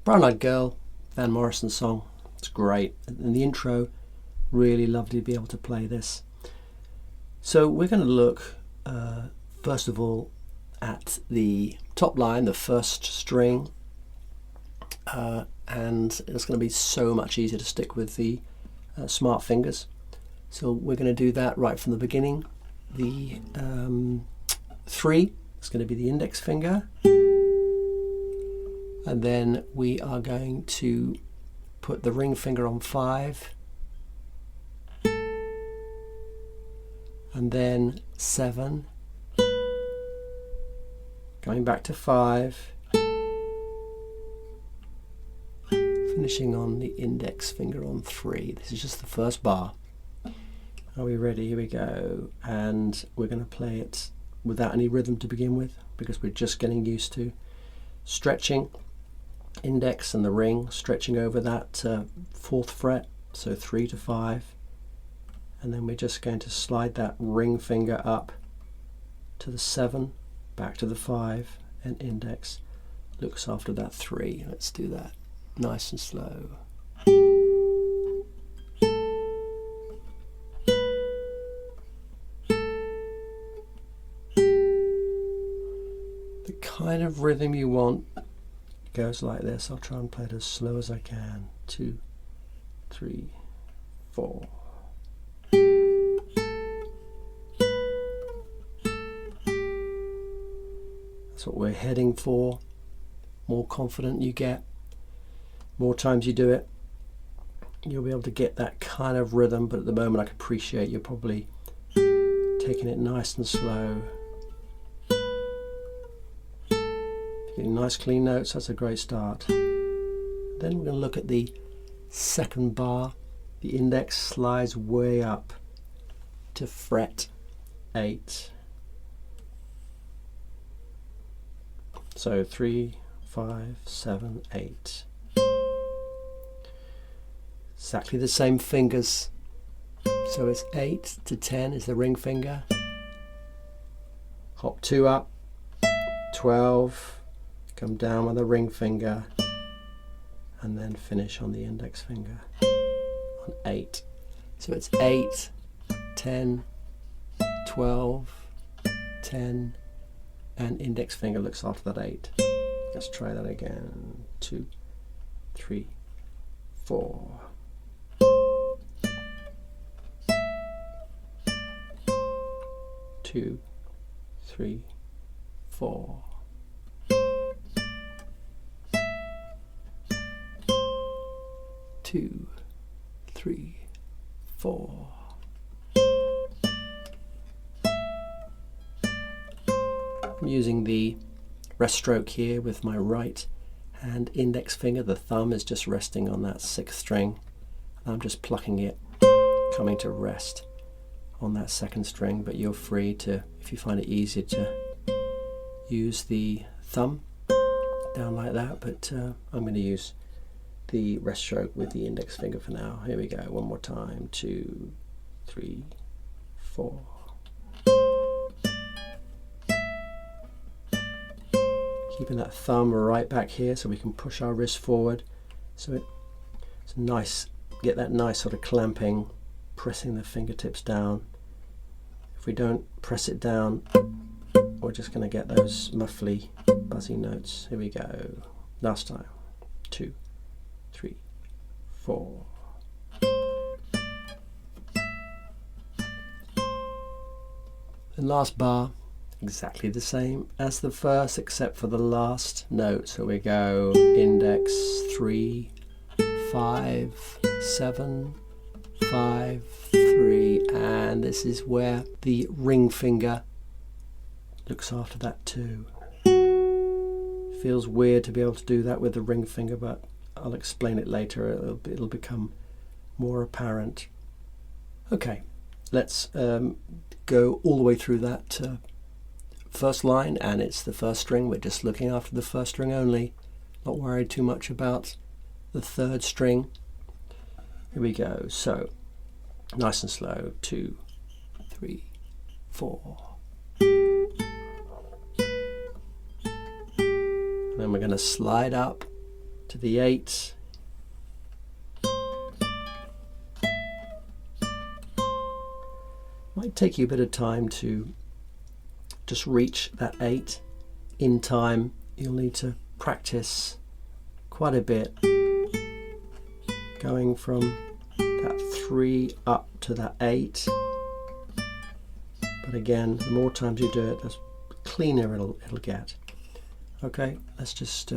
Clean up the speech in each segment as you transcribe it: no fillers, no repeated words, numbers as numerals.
Brown Eyed Girl, Van Morrison song. It's great. And the intro, really lovely to be able to play this. So we're going to look first of all at the top line, the first string, and it's going to be so much easier to stick with the smart fingers. So we're going to do that right from the beginning. The 3 is going to be the index finger, and then we are going to put the ring finger on 5, and then 7, going back to 5, finishing on the index finger on 3. This is just the first bar. Are we ready? Here we go. And we're going to play it without any rhythm to begin with, because we're just getting used to stretching index and the ring, stretching over that 4th fret, so 3 to 5, and then we're just going to slide that ring finger up to the 7, back to the 5, and index looks after that 3. Let's do that nice and slow. The kind of rhythm you want goes like this. I'll try and play it as slow as I can. 2, 3, 4. That's what we're heading for. More confident you get, more times you do it, you'll be able to get that kind of rhythm. But at the moment I can appreciate you're probably taking it nice and slow. Getting nice clean notes, that's a great start. Then we're going to look at the second bar. The index slides way up to fret 8. So 3, 5, 7, 8. Exactly the same fingers. So it's 8 to 10 is the ring finger. Hop 2 up, 12. Come down with the ring finger, and then finish on the index finger on 8. So it's 8, 10, 12, 10, and index finger looks after that 8. Let's try that again. 2, 3, 4. Two, 3, 4. 2, 3, 4. I'm using the rest stroke here with my right hand index finger. The thumb is just resting on that 6th string. I'm just plucking it, coming to rest on that 2nd string, but you're free to, if you find it easier, to use the thumb down like that, but I'm going to use the rest stroke with the index finger for now. Here we go, one more time. 2, 3, 4. Keeping that thumb right back here so we can push our wrist forward. So it's nice, get that nice sort of clamping, pressing the fingertips down. If we don't press it down, we're just going to get those muffly, buzzy notes. Here we go. Last time. 2, 3, 4. The last bar, exactly the same as the first, except for the last note. So we go index 3, 5, 7, 5, 3, and this is where the ring finger looks after that too. Feels weird to be able to do that with the ring finger, but I'll explain it later. It'll become more apparent. Okay, let's go all the way through that first line, and it's the first string. We're just looking after the first string only, not worried too much about the 3rd string. Here we go. So nice and slow. 2, 3, 4. And then we're going to slide up to the 8. Might take you a bit of time to just reach that 8 in time. You'll need to practice quite a bit, going from that 3 up to that 8. But again, the more times you do it, the cleaner it'll get. Okay, let's just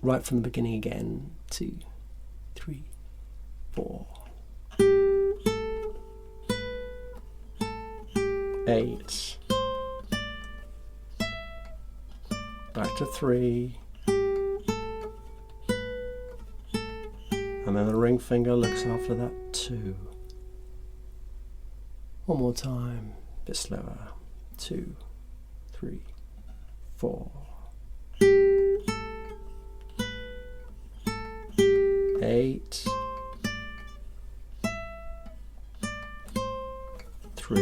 right from the beginning again. 2, 3, 4, 8. Back to 3. And then the ring finger looks after that 2. One more time, a bit slower. 2, 3, 4, 8, 3,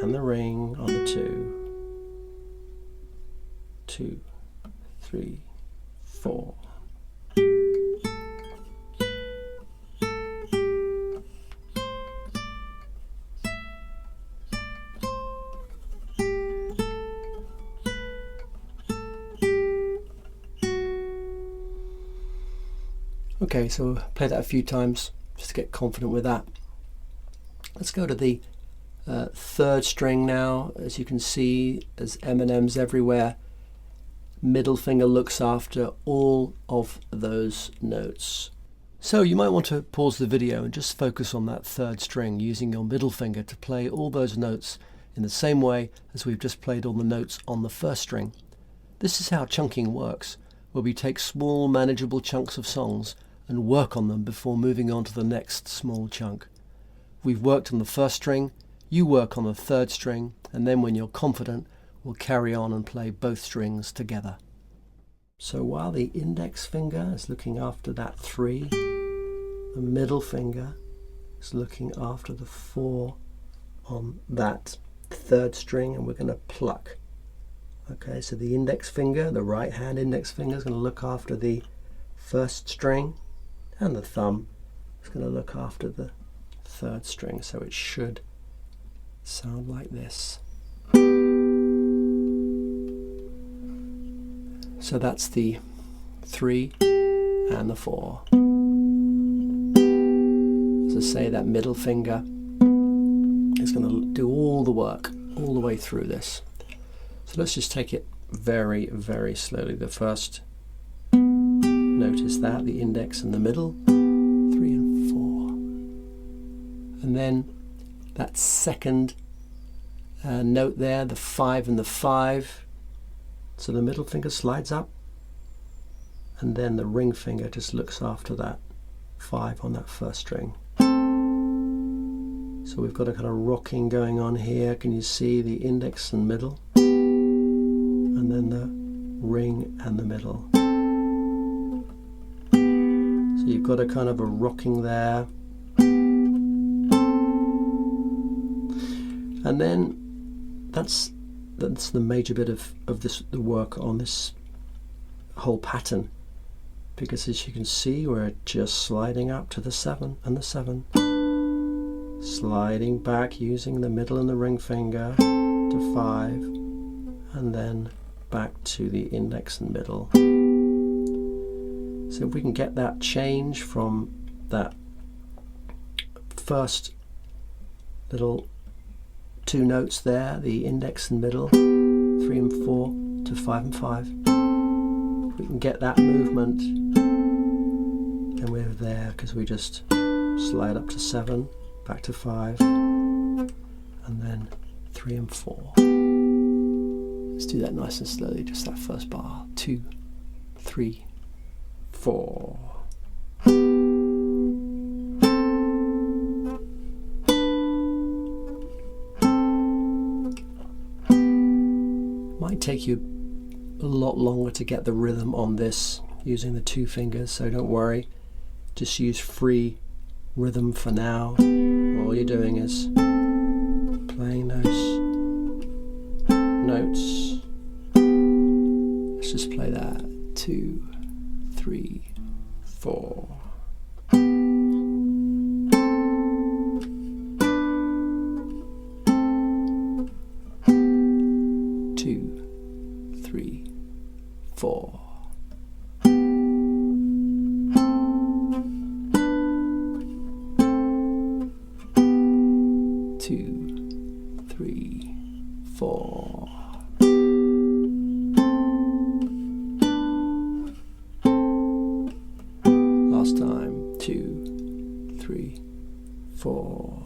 and the ring on the 2, 2, 3, 4. Okay, so we'll play that a few times just to get confident with that. Let's go to the 3rd string now. As you can see, there's M&Ms everywhere. Middle finger looks after all of those notes. So you might want to pause the video and just focus on that 3rd string, using your middle finger to play all those notes in the same way as we've just played all the notes on the 1st string. This is how chunking works, where we take small manageable chunks of songs and work on them before moving on to the next small chunk. We've worked on the 1st string, you work on the 3rd string, and then when you're confident, we'll carry on and play both strings together. So while the index finger is looking after that 3, the middle finger is looking after the 4 on that 3rd string, and we're going to pluck. Okay, so the index finger, the right hand index finger, is going to look after the 1st string, and the thumb is going to look after the 3rd string. So it should sound like this. So that's the 3 and the 4. As I say, that middle finger is going to do all the work all the way through this. So let's just take it very, very slowly. The first note is that, the index and the middle, 3 and 4. And then that second note there, the 5 and the 5. So the middle finger slides up, and then the ring finger just looks after that 5 on that 1st string. So we've got a kind of rocking going on here. Can you see the index and middle? And then the ring and the middle. So you've got a kind of a rocking there. And then that's the major bit of the work on this whole pattern, because as you can see, we're just sliding up to the 7 and the 7, sliding back using the middle and the ring finger to 5, and then back to the index and middle. So if we can get that change from that first little 2 notes there, the index and middle, 3 and 4 to 5 and 5. We can get that movement, and we're there because we just slide up to 7, back to 5, and then 3 and 4. Let's do that nice and slowly, just that first bar. 2, 3, 4. Might take you a lot longer to get the rhythm on this using the 2 fingers, so don't worry, just use free rhythm for now. All you're doing is playing those notes just play that. 2, 3, 4. 2, 3, 4. 2, 3, 4. Last time. 2, 3, 4.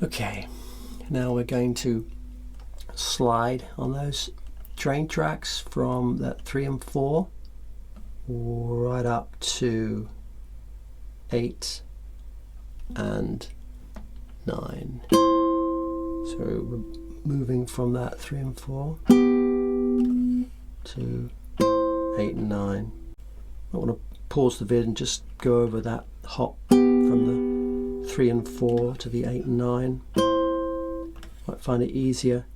Okay, now we're going to slide on those train tracks from that 3 and 4 right up to 8 and 9. So we're moving from that 3 and 4 to 8 and 9. I want to pause the vid and just go over that hop from the 3 and 4 to the 8 and 9. Might find it easier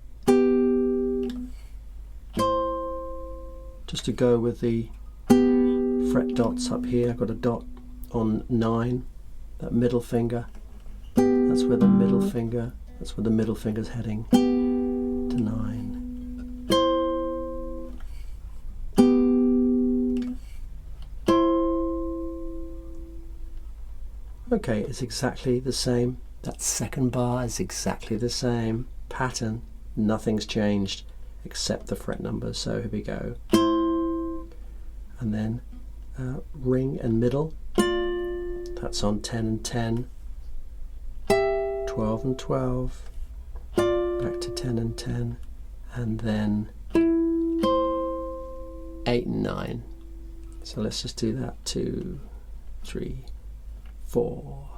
just to go with the fret dots up here. I've got a dot on 9, that middle finger. That's where the middle finger, that's where the middle finger's heading, to 9. Okay, it's exactly the same. That second bar is exactly the same pattern. Nothing's changed except the fret numbers. So here we go. And then ring and middle. That's on 10 and 10. 12 and 12. Back to 10 and 10. And then 8 and 9. So let's just do that. 2, 3, 4.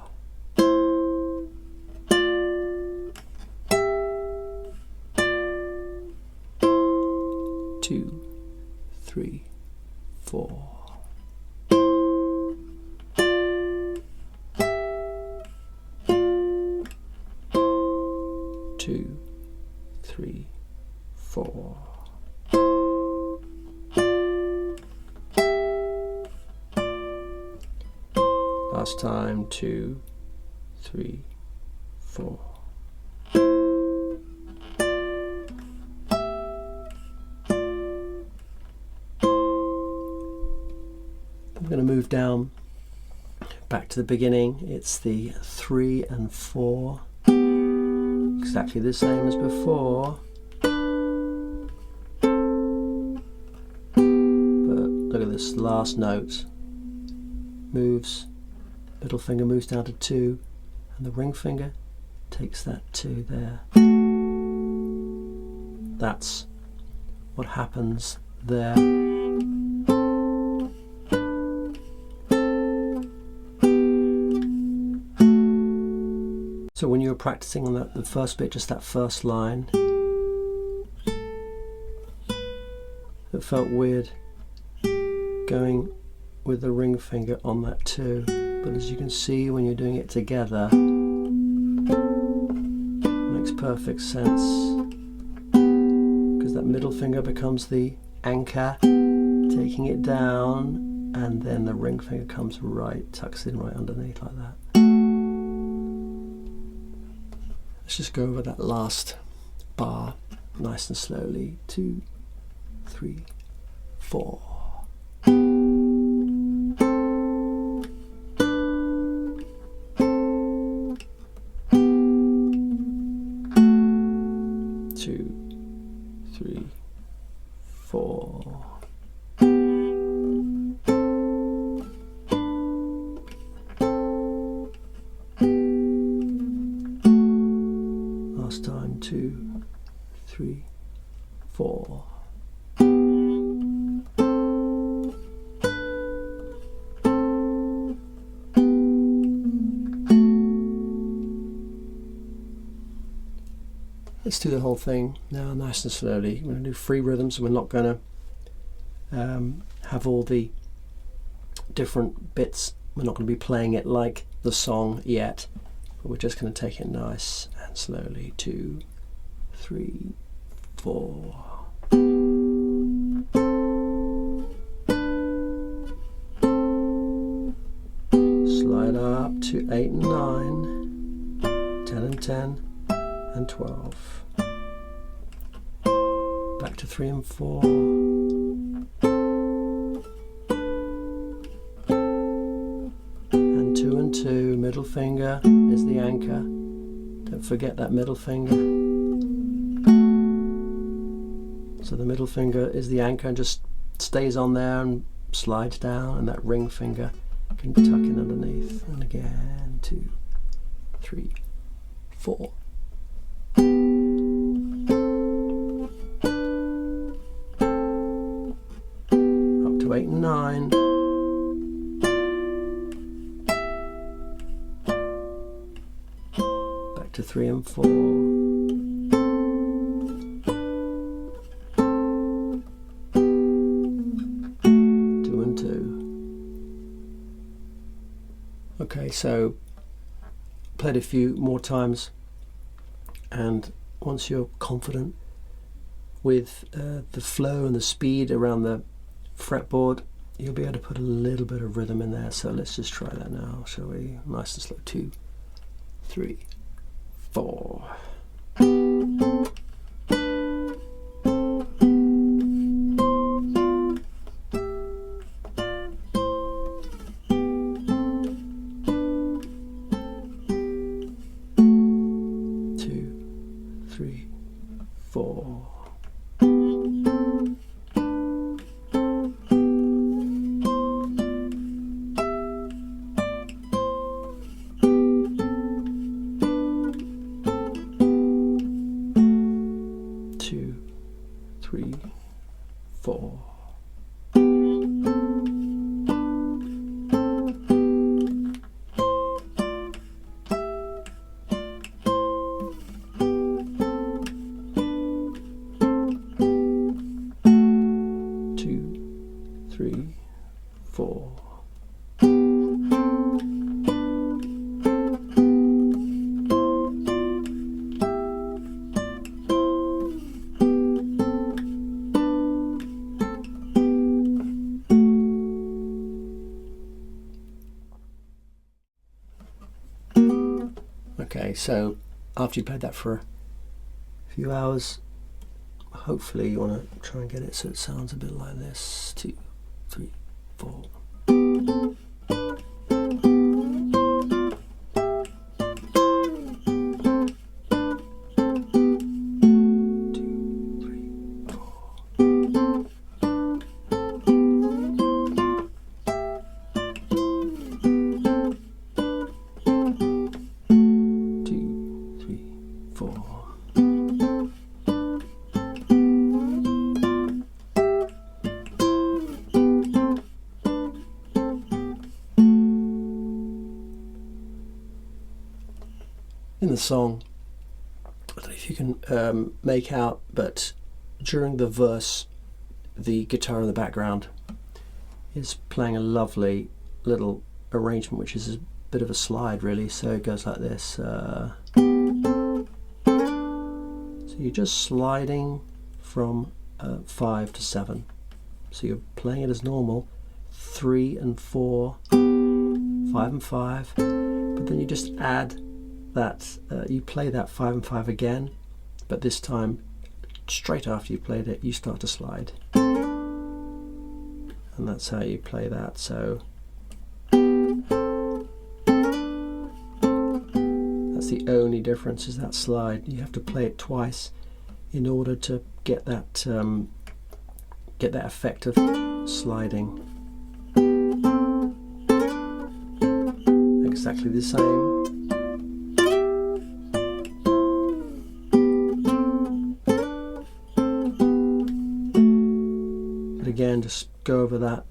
2, 3, 4. 2, 3, 4. Last time. 2, 3, 4. I'm going to move down back to the beginning. It's the 3 and 4, exactly the same as before, but look at this last note. Moves, middle finger moves down to 2, and the ring finger takes that 2 there. That's what happens there. So when you were practicing on the first bit, just that first line, it felt weird going with the ring finger on that 2, but as you can see when you're doing it together, it makes perfect sense, because that middle finger becomes the anchor, taking it down, and then the ring finger comes right, tucks in right underneath like that. Let's just go over that last bar nice and slowly. 2, 3, 4. 2, 3, 4. Last time. 2, 3, 4. Let's do the whole thing now nice and slowly. We're going to do 3 rhythms. We're not going to have all the different bits. We're not going to be playing it like the song yet. But we're just going to take it nice and slowly. 2, 3, 4. Slide up to 8 and 9, 10 and 10, and 12. Back to 3 and 4. And 2 and 2. Middle finger is the anchor. Don't forget that middle finger. So the middle finger is the anchor and just stays on there and slides down, and that ring finger can tuck in underneath. And again, 2, 3, 4. Up to 8 and 9. Back to 3 and 4. 2 and 2. Okay, so played a few more times, and once you're confident with the flow and the speed around the fretboard, you'll be able to put a little bit of rhythm in there. So let's just try that now, shall we? Nice and slow. 2, 3, 4. Okay, so after you played that for a few hours, hopefully you want to try and get it so it sounds a bit like this. 2, 3, 4. In the song, I don't know if you can make out, but during the verse, the guitar in the background is playing a lovely little arrangement, which is a bit of a slide really. So it goes like this. So you're just sliding from 5 to 7. So you're playing it as normal, 3 and 4, 5 and 5, but then you just add that, you play that 5 and 5 again, but this time straight after you played it you start to slide, and that's how you play that. So that's the only difference, is that slide. You have to play it twice in order to get that effect of sliding. Exactly the same. Again, just go over that.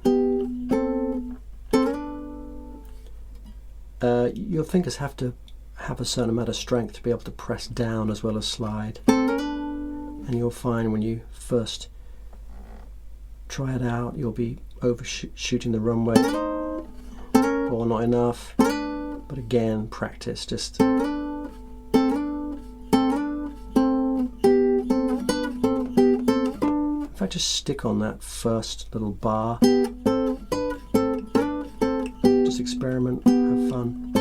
Your fingers have to have a certain amount of strength to be able to press down as well as slide, and you'll find when you first try it out you'll be overshooting the runway or not enough, but But again, practice. Just if I just stick on that first little bar, just experiment, have fun.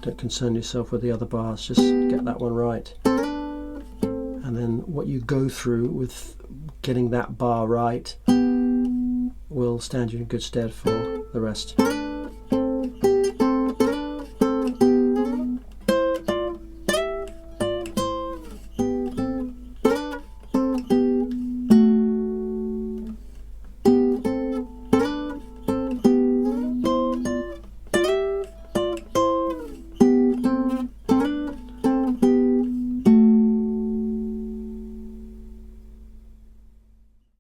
Don't concern yourself with the other bars, just get that one right. And then what you go through with getting that bar right will stand you in good stead for the rest.